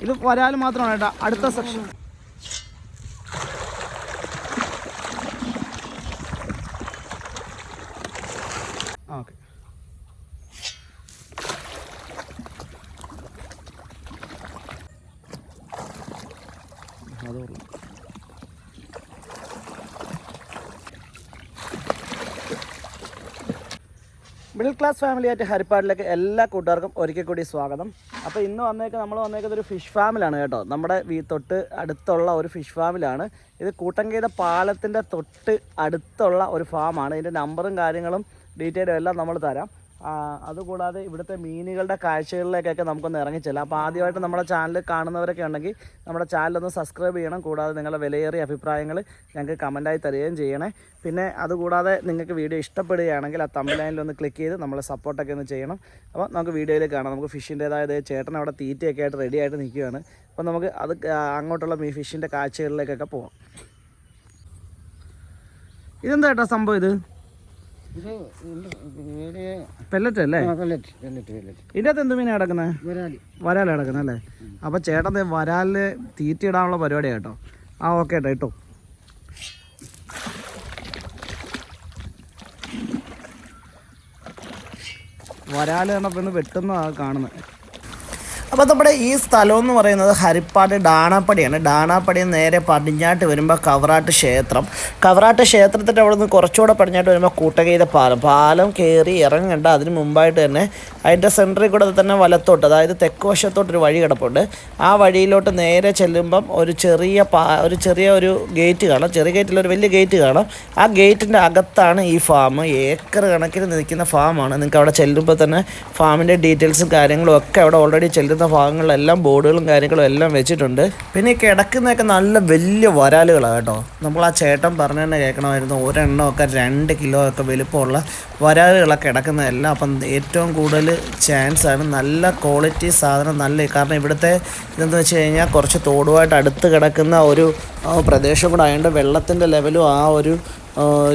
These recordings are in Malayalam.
ഇത് വരാൽ മാത്രമാണ് കേട്ടോ. അടുത്ത സെക്ഷൻ ഓക്കെ. അതോളൂ. മിഡിൽ ക്ലാസ് ഫാമിലി ആയിട്ട് ഹരിപ്പാടിലേക്ക് എല്ലാ കൂട്ടുകാർക്കും ഒരിക്കൽ കൂടി സ്വാഗതം. അപ്പോൾ ഇന്ന് നമ്മൾ വന്നേക്കുന്നത് ഒരു ഫിഷ് ഫാമിലാണ് കേട്ടോ. നമ്മുടെ തൊട്ട് അടുത്തുള്ള ഒരു ഫിഷ് ഫാമിലാണ്. ഇത് കൂട്ടങ്കേത പാലത്തിൻ്റെ തൊട്ട് അടുത്തുള്ള ഒരു ഫാമാണ്. ഇതിൻ്റെ നമ്പറും കാര്യങ്ങളും ഡീറ്റെയിലും എല്ലാം നമ്മൾ തരാം. അതുകൂടാതെ ഇവിടുത്തെ മീനുകളുടെ കാഴ്ചകളിലേക്കൊക്കെ നമുക്കൊന്ന് ഇറങ്ങിച്ചെല്ലാം. അപ്പോൾ ആദ്യമായിട്ട് നമ്മുടെ ചാനൽ കാണുന്നവരൊക്കെ ഉണ്ടെങ്കിൽ നമ്മുടെ ചാനലൊന്ന് സബ്സ്ക്രൈബ് ചെയ്യണം. കൂടാതെ നിങ്ങളുടെ വിലയേറിയ അഭിപ്രായങ്ങൾ ഞങ്ങൾക്ക് കമൻറ്റായി തരികയും ചെയ്യണേ. പിന്നെ അതുകൂടാതെ നിങ്ങൾക്ക് വീഡിയോ ഇഷ്ടപ്പെടുകയാണെങ്കിൽ ആ തമ്പലൈനിലൊന്ന് ക്ലിക്ക് ചെയ്ത് നമ്മളെ സപ്പോർട്ടൊക്കെ ഒന്ന് ചെയ്യണം. അപ്പോൾ നമുക്ക് വീഡിയോയിൽ കാണാം. നമുക്ക് ഫിഷിൻ്റേതായത് ചേട്ടൻ അവിടെ തീറ്റയൊക്കെ ആയിട്ട് റെഡി ആയിട്ട് നിൽക്കുകയാണ്. അപ്പോൾ നമുക്ക് അത് അങ്ങോട്ടുള്ള ഫിഷിൻ്റെ കാഴ്ചകളിലേക്കൊക്കെ പോകാം. ഇതെന്താ ചേട്ടാ സംഭവം? ഇത് പെല്ലറ്റ് അല്ലേ? ഇതിൻ്റെ അകത്ത് എന്ത് മീനാണ് കിടക്കുന്നത്? വരാൽ കിടക്കുന്നത് അല്ലേ? അപ്പോൾ ചേട്ടൻ വരാലിന് തീറ്റ ഇടാനുള്ള പരിപാടിയാണ് കേട്ടോ. ഓക്കെ ഏട്ടാ ഇട്ടോ. വരാൽ കണ്ടപ്പോൾ വെട്ടുന്നതാണ് കാണുന്നത്. അപ്പോൾ നമ്മുടെ ഈ സ്ഥലം എന്ന് പറയുന്നത് ഹരിപ്പാട് ഡാണാപ്പടിയാണ്. ഡാണാപ്പടിയിൽ നേരെ പടിഞ്ഞാട്ട് വരുമ്പോൾ കവറാട്ട് ക്ഷേത്രം. കവറാട്ട് ക്ഷേത്രത്തിൻ്റെ അവിടെ നിന്ന് കുറച്ചുകൂടെ പടിഞ്ഞാട്ട് വരുമ്പോൾ കൂട്ടങ്കേത പാലം കയറി ഇറങ്ങേണ്ട. അതിന് മുമ്പായിട്ട് തന്നെ അതിൻ്റെ സെൻറ്ററിൽ കൂടെ തന്നെ വലത്തോട്ട്, അതായത് തെക്ക് വശത്തോട്ടൊരു വഴി കിടപ്പുണ്ട്. ആ വഴിയിലോട്ട് നേരെ ചെല്ലുമ്പം ഒരു ചെറിയ ഒരു ഗേറ്റ് കാണാം. ചെറിയ ഗേറ്റിലൊരു വലിയ ഗേറ്റ് കാണാം. ആ ഗേറ്റിൻ്റെ അകത്താണ് ഈ ഫാം. ഏക്കർ കണക്കിന് നിൽക്കുന്ന ഫാമാണ്. നിങ്ങൾക്ക് അവിടെ ചെല്ലുമ്പോൾ തന്നെ ഫാമിൻ്റെ ഡീറ്റെയിൽസും കാര്യങ്ങളും ഒക്കെ അവിടെ ഓൾറെഡി ചെല്ലുന്ന ഭാഗങ്ങളിലെല്ലാം ബോർഡുകളും കാര്യങ്ങളും എല്ലാം വെച്ചിട്ടുണ്ട്. പിന്നെ ഈ കിടക്കുന്നതൊക്കെ നല്ല വലിയ വരാലുകളാണ് കേട്ടോ. നമ്മൾ ആ ചേട്ടൻ പറഞ്ഞു തന്നെ കേൾക്കണമായിരുന്നു. ഒരെണ്ണമൊക്കെ 2 കിലോ ഒക്കെ വലുപ്പമുള്ള വരാലുകളൊക്കെ കിടക്കുന്നതെല്ലാം. അപ്പം ഏറ്റവും കൂടുതൽ ചാൻസാണ് നല്ല ക്വാളിറ്റി സാധനം. കാരണം ഇവിടുത്തെ ഇതെന്ന് വെച്ച് കഴിഞ്ഞാൽ കുറച്ച് തോടുമായിട്ട് അടുത്ത് കിടക്കുന്ന ഒരു പ്രദേശം കൂടെ ആയതുകൊണ്ട് വെള്ളത്തിൻ്റെ ലെവലും ആ ഒരു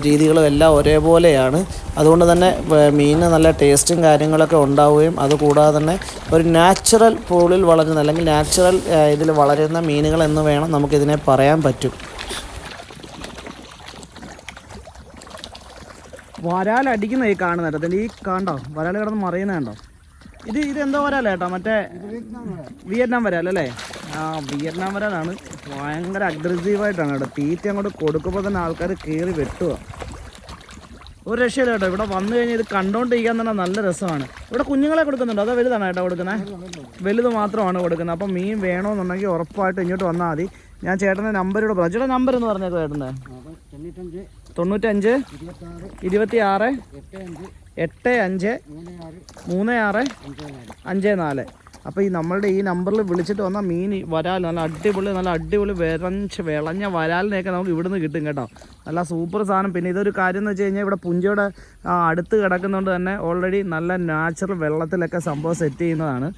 രീതികളും എല്ലാം ഒരേപോലെയാണ്. അതുകൊണ്ട് തന്നെ മീനിന് നല്ല ടേസ്റ്റും കാര്യങ്ങളൊക്കെ ഉണ്ടാവുകയും അതുകൂടാതെ തന്നെ ഒരു നാച്ചുറൽ പൂളിൽ വളരുന്ന അല്ലെങ്കിൽ നാച്ചുറൽ ഇതിൽ വളരുന്ന മീനുകൾ എന്ന് വേണം നമുക്കിതിനെ പറയാൻ പറ്റും. വരാലടിക്കുന്ന ഈ കാണുന്ന ഈ കണ്ടോ വരാൽ കിടന്ന് മറിയുന്ന കണ്ടോ? ഇതെന്തോ വരാല കേട്ടോ, മറ്റേ വിയറ്റ്നാം വരാലല്ലേ? വിയറ്റ്നാം വരാലാണ്. ഭയങ്കര അഗ്രസീവായിട്ടാണ് കേട്ടോ. തീറ്റ അങ്ങോട്ട് കൊടുക്കുമ്പോൾ തന്നെ ആൾക്കാർ കയറി വെട്ടുക. ഒരു രക്ഷയില്ല കേട്ടോ. ഇവിടെ വന്നു കഴിഞ്ഞാൽ ഇത് കണ്ടോണ്ടിരിക്കാൻ തന്നെ നല്ല രസമാണ്. ഇവിടെ കുഞ്ഞുങ്ങളെ കൊടുക്കുന്നുണ്ടോ അതോ വലുതാണ് കേട്ടോ കൊടുക്കുന്നത്? വലുത് മാത്രമാണ് കൊടുക്കുന്നത്. അപ്പം മീൻ വേണമെന്നുണ്ടെങ്കിൽ ഉറപ്പായിട്ട് ഇങ്ങോട്ട് വന്നാൽ മതി. ഞാൻ ചേട്ടൻ്റെ നമ്പർ പറഞ്ഞു. ചേട്ടൻ്റെ നമ്പർ എന്ന് പറഞ്ഞേക്കോ ചേട്ടൻ്റെ? 95 26 85 36 54. അപ്പോൾ ഈ നമ്മളുടെ ഈ നമ്പറിൽ വിളിച്ചിട്ട് വന്നാൽ മീൻ വരാൽ നല്ല അടിപൊളി വിളഞ്ഞ വരാലിനെയൊക്കെ നമുക്ക് ഇവിടുന്ന് കിട്ടും കേട്ടോ. നല്ല സൂപ്പർ സാധനം. പിന്നെ ഇതൊരു കാര്യം എന്ന് വെച്ച് കഴിഞ്ഞാൽ ഇവിടെ പുഞ്ചയുടെ അടുത്ത് കിടക്കുന്നതുകൊണ്ട് തന്നെ ഓൾറെഡി നല്ല നാച്ചുറൽ വെള്ളത്തിലൊക്കെ സംഭവം സെറ്റ് ചെയ്യുന്നതാണ്.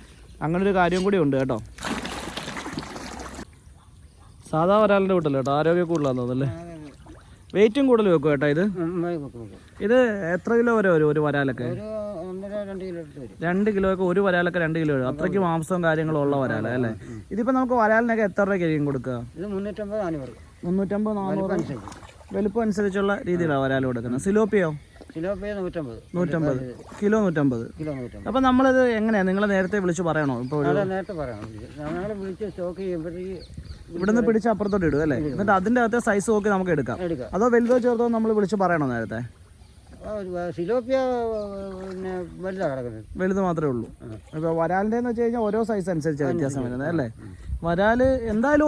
അങ്ങനൊരു കാര്യം കൂടി ഉണ്ട് കേട്ടോ. സാധാ വരാലിൻ്റെ കൂട്ടല്ലോ കേട്ടോ. ആരോഗ്യ കൂടുതലാണെന്ന് തോന്നുന്നല്ലേ? വെയിറ്റും കൂടുതൽ വെക്കും കേട്ടോ. ഇത് എത്ര കിലോ വരെ വരും ഒരു വരാലൊക്കെ? 2 കിലോയൊക്കെ ഒരു വരാലൊക്കെ 2 കിലോ വരും. അത്രയ്ക്ക് മാംസവും കാര്യങ്ങളും ഉള്ള വരാല അല്ലേ? ഇതിപ്പോൾ നമുക്ക് വരാലിനൊക്കെ എത്ര രൂപയ്ക്കായിരിക്കും കൊടുക്കുക? 350 400 വലുപ്പം അനുസരിച്ചുള്ള രീതിയിലാണ് വരാൽ കൊടുക്കുന്നത്. സിലോപ്പിയോ? 150 കിലോ 150. അപ്പം നമ്മളിത് എങ്ങനെയാണ് നിങ്ങൾ നേരത്തെ വിളിച്ച് പറയണോ? ഇപ്പോൾ നേരത്തെ പറയണം. ഞങ്ങൾ വിളിച്ച് സ്റ്റോക്ക് ചെയ്യുമ്പോഴത്തേക്ക് ഇവിടുന്ന് പിടിച്ച് അപ്പുറത്തോട്ട് ഇടും അല്ലേ? എന്നിട്ട് അതിൻ്റെ അകത്തെ സൈസ് നോക്കി നമുക്ക് എടുക്കാം. അതോ വലുതോ ചെറുതോ നമ്മൾ വിളിച്ച് പറയണോ നേരത്തെ? സിലോപ്പിയ വലുത് മാത്രമേ ഉള്ളൂ. ഇപ്പോൾ വരാലിൻ്റെ എന്ന് വെച്ച് കഴിഞ്ഞാൽ ഓരോ സൈസ് അനുസരിച്ചാണ് വ്യത്യാസം വരുന്നത് അല്ലേ? വരാൽ എന്തായാലും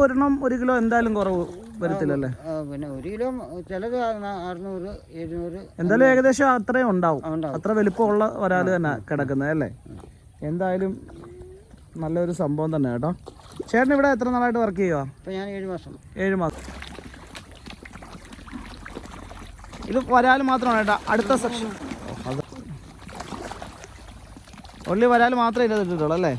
1 കിലോ എന്തായാലും കുറവ് വരത്തില്ലല്ലേ? പിന്നെ 1 കിലോ ചിലത് 600 700 എന്തായാലും ഏകദേശം അത്രയും ഉണ്ടാവും. അത്ര വലിപ്പമുള്ള വരാൽ തന്നെ കിടക്കുന്നത് അല്ലേ? എന്തായാലും നല്ലൊരു സംഭവം തന്നെ കേട്ടോ. ചേട്ടൻ ഇവിടെ എത്ര നാളായിട്ട് വർക്ക് ചെയ്യുക? ഞാൻ 7 മാസം. 7 മാസം. ഇത് വരാൽ മാത്രമാണ് കേട്ടോ. അടുത്ത സെക്ഷൻ ഒള്ളി വരാൽ മാത്രമേ ഇട്ടിട്ടുള്ളൂ അല്ലേ?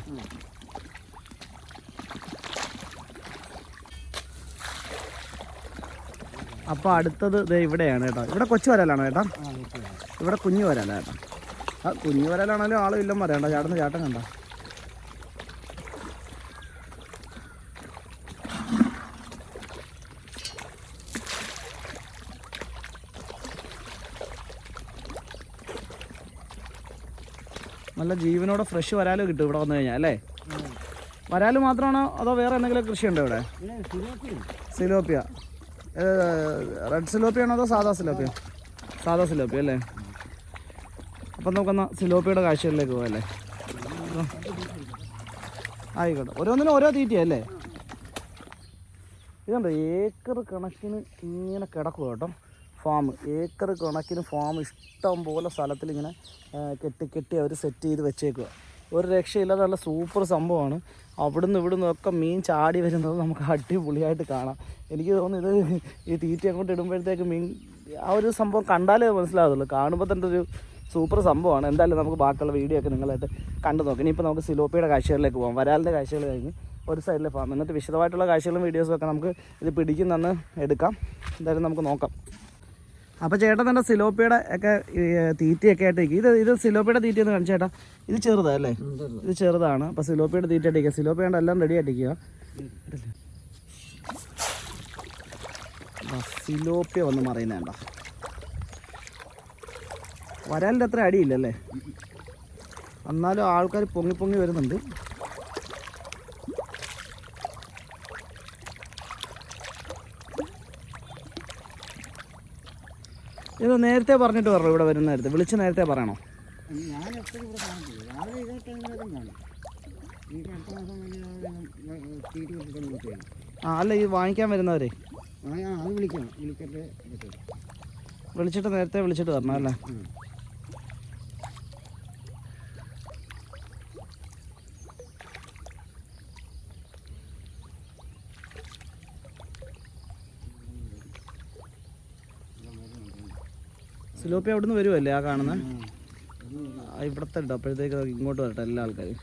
അപ്പോൾ അടുത്തത് ഇവിടെയാണ് കേട്ടോ. ഇവിടെ കൊച്ചു വരാലാണോ ചേട്ടാ? ഇവിടെ കുഞ്ഞു വരാല ചേട്ടാ. കുഞ്ഞു വരാലാണെങ്കിലും ആളും ഇല്ലെന്ന് പറയണ്ട. ചാട്ടം കണ്ട നല്ല ജീവനോടെ ഫ്രഷ് വരാല് കിട്ടും ഇവിടെ വന്നു കഴിഞ്ഞാൽ അല്ലേ? വരാല് മാത്രമാണോ അതോ വേറെ എന്തെങ്കിലും കൃഷിയുണ്ടോ ഇവിടെ? സിലോപ്പിയ. റെഡ് സിലോപ്പിയാണോ അതോ സാധാ സിലോപ്പിയ? സാധാ സിലോപ്പിയ അല്ലേ? അപ്പം നമുക്കൊന്ന് സിലോപ്പിയുടെ കാഴ്ചകളിലേക്ക് പോകാം അല്ലേ? ആയിക്കോട്ടെ. ഓരോന്നിനും ഓരോ തീറ്റയല്ലേ? ഇതുണ്ട് ഏക്കർ കണക്കിന് ഇങ്ങനെ കിടക്കുക കേട്ടോ ഫാം. ഏക്കർ കണക്കിന് ഫാം ഇഷ്ടം പോലെ സ്ഥലത്തിൽ ഇങ്ങനെ കെട്ടി അവർ സെറ്റ് ചെയ്ത് വെച്ചേക്കുക. ഒരു രക്ഷയില്ലാതെ നല്ല സൂപ്പർ സംഭവമാണ്. അവിടുന്ന് ഇവിടുന്ന് ഒക്കെ മീൻ ചാടി വരുന്നത് നമുക്ക് അടിപൊളിയായിട്ട് കാണാം. എനിക്ക് തോന്നുന്നു ഇത് ഈ തീറ്റ അങ്ങോട്ട് ഇടുമ്പോഴത്തേക്ക് മീൻ ആ ഒരു സംഭവം കണ്ടാലേ മനസ്സിലാവുള്ളൂ. കാണുമ്പോൾ തന്നെ ഒരു സൂപ്പർ സംഭവമാണ്. എന്തായാലും നമുക്ക് ബാക്കിയുള്ള വീഡിയോ ഒക്കെ നിങ്ങളായിട്ട് കണ്ടു നോക്കാം. ഇനിയിപ്പോൾ നമുക്ക് സിലോപ്പിയുടെ കാഴ്ചകളിലേക്ക് പോകാം. വരാലിൻ്റെ കാഴ്ചകൾ കഴിഞ്ഞ് ഒരു സൈഡിലെ ഫാം, എന്നിട്ട് വിശദമായിട്ടുള്ള കാഴ്ചകളും വീഡിയോസും ഒക്കെ നമുക്ക് ഇത് പിടിക്കുന്നെന്ന് എടുക്കാം. എന്തായാലും നമുക്ക് നോക്കാം. അപ്പോൾ ചേട്ടൻ തന്നെ സിലോപ്പിയുടെ ഒക്കെ തീറ്റയൊക്കെ ആയിട്ട് ഇത് സിലോപ്പിയുടെ തീറ്റ എന്ന് കാണിച്ചു ചേട്ടാ. ഇത് ചെറുതല്ലേ? ഇത് ചെറുതാണ്. അപ്പോൾ സിലോപ്പിയുടെ തീറ്റ ആയിട്ടിരിക്കുക. സിലോപ്പിയുടെ എല്ലാം റെഡി ആയിട്ടിരിക്കുക. സിലോപ്പിയ വന്ന് മറിയുന്നേണ്ട. വരാലിൻ്റെ അത്ര അടിയില്ലല്ലേ? എന്നാലും ആൾക്കാർ പൊങ്ങി വരുന്നുണ്ട്. ഇത് നേരത്തെ പറഞ്ഞിട്ട് പറഞ്ഞു ഇവിടെ വരുന്ന നേരത്തെ വിളിച്ച് നേരത്തെ പറയണോ? ഞാൻ എപ്പോഴും ഇവിടെ കാണില്ല. രാവിലെ ഇതേ ടൈമിലും കാണും. എനിക്ക് അടുത്ത മാസം തീറ്റ കൊടുത്തിട്ട് അല്ല ഈ വാങ്ങിക്കാൻ വരുന്നവരെ അത് വിളിക്കണം. വിളിച്ചിട്ട് നേരത്തെ വിളിച്ചിട്ട് തരണം അല്ലേ? സിലോപ്പി അവിടുന്ന് വരുമല്ലേ ആ കാണുന്നത്? ഇവിടത്തെ ഇട്ടോ അപ്പോഴത്തേക്ക് ഇങ്ങോട്ട് വരട്ടെ എല്ലാ ആൾക്കാരും.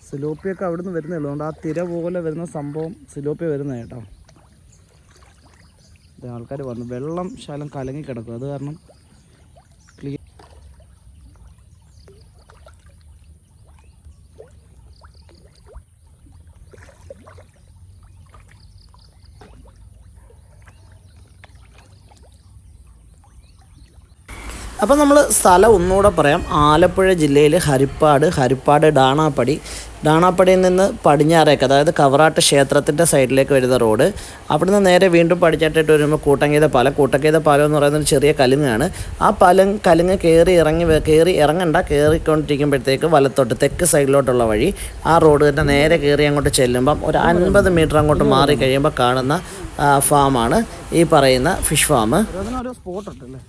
സിലോപ്പിയൊക്കെ അവിടുന്ന് വരുന്നല്ലോ. അതുകൊണ്ട് ആ തിര പോലെ വരുന്ന സംഭവം സിലോപ്പിയ വരുന്നത് കേട്ടോ. ആൾക്കാർ വന്നു. വെള്ളം ശകലം കലങ്ങി കിടക്കും. അത് കാരണം ക്ലിയർ. അപ്പോൾ നമ്മൾ സ്ഥലം ഒന്നുകൂടെ പറയാം. ആലപ്പുഴ ജില്ലയിൽ ഹരിപ്പാട് ഡാണാപ്പടിയിൽ നിന്ന് പടിഞ്ഞാറേക്ക്, അതായത് കവറാട്ട് ക്ഷേത്രത്തിൻ്റെ സൈഡിലേക്ക് വരുന്ന റോഡ്. അവിടുന്ന് നേരെ വീണ്ടും പടിഞ്ഞാട്ടായിട്ട് വരുമ്പോൾ കൂട്ടങ്കീത പാലം എന്ന് പറയുന്ന ഒരു ചെറിയ കലുങ്ങാണ്. ആ കലുങ്ങ് കയറിക്കൊണ്ടിരിക്കുമ്പോഴത്തേക്ക് വലത്തോട്ട് തെക്ക് സൈഡിലോട്ടുള്ള വഴി, ആ റോഡ് തന്നെ നേരെ കയറി അങ്ങോട്ട് ചെല്ലുമ്പം ഒരു 50 മീറ്റർ അങ്ങോട്ട് മാറി കഴിയുമ്പോൾ കാണുന്ന ഫാമാണ് ഈ പറയുന്ന ഫിഷ് ഫാം. ഓരോ സ്പോട്ട് ഉണ്ടല്ലേ?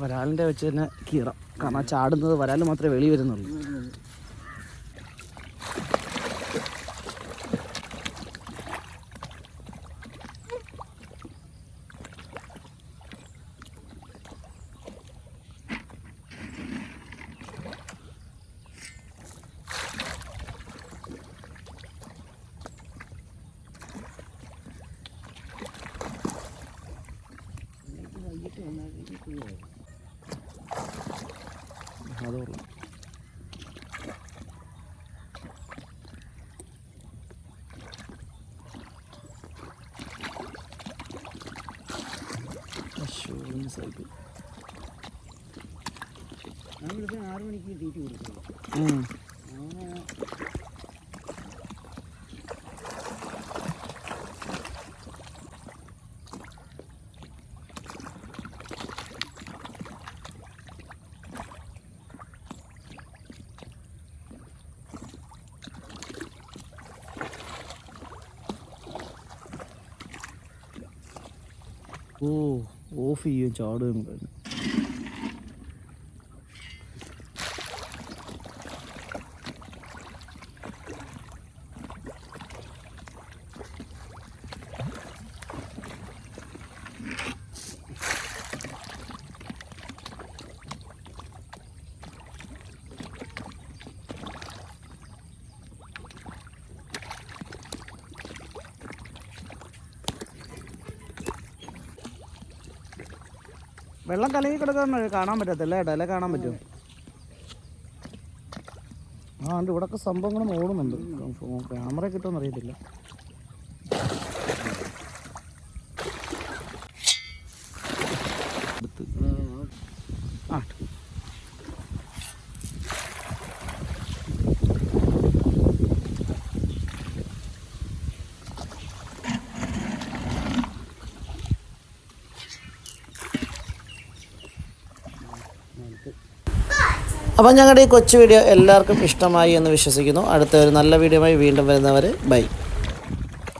വരാലിൻ്റെ വെച്ച് തന്നെ കീറാം. കാരണം ചാടുന്നത് വരാൽ മാത്രമേ വെളി വരുന്നുള്ളൂ. അതോളൂ. സൈക്കിൾ 6 മണിക്ക് തീറ്റ കൊടുക്കും. ഓഫ് ചെയ്യും ചാടുകയും കഴിഞ്ഞു. വെള്ളം കലങ്ങി കിടക്കാൻ കാണാൻ പറ്റത്തില്ല കേട്ടോ, അല്ലേ? കാണാൻ പറ്റും. ഉണ്ട് ഇവിടെയൊക്കെ സംഭവങ്ങളും ഓടുന്നുണ്ട്. ക്യാമറ കിട്ടുമെന്ന് അറിയത്തില്ല. അപ്പം ഞങ്ങളുടെ ഈ കൊച്ചു വീഡിയോ എല്ലാവർക്കും ഇഷ്ടമായി എന്ന് വിശ്വസിക്കുന്നു. അടുത്ത ഒരു നല്ല വീഡിയോയുമായി വീണ്ടും വരുന്നവരെ ബൈ.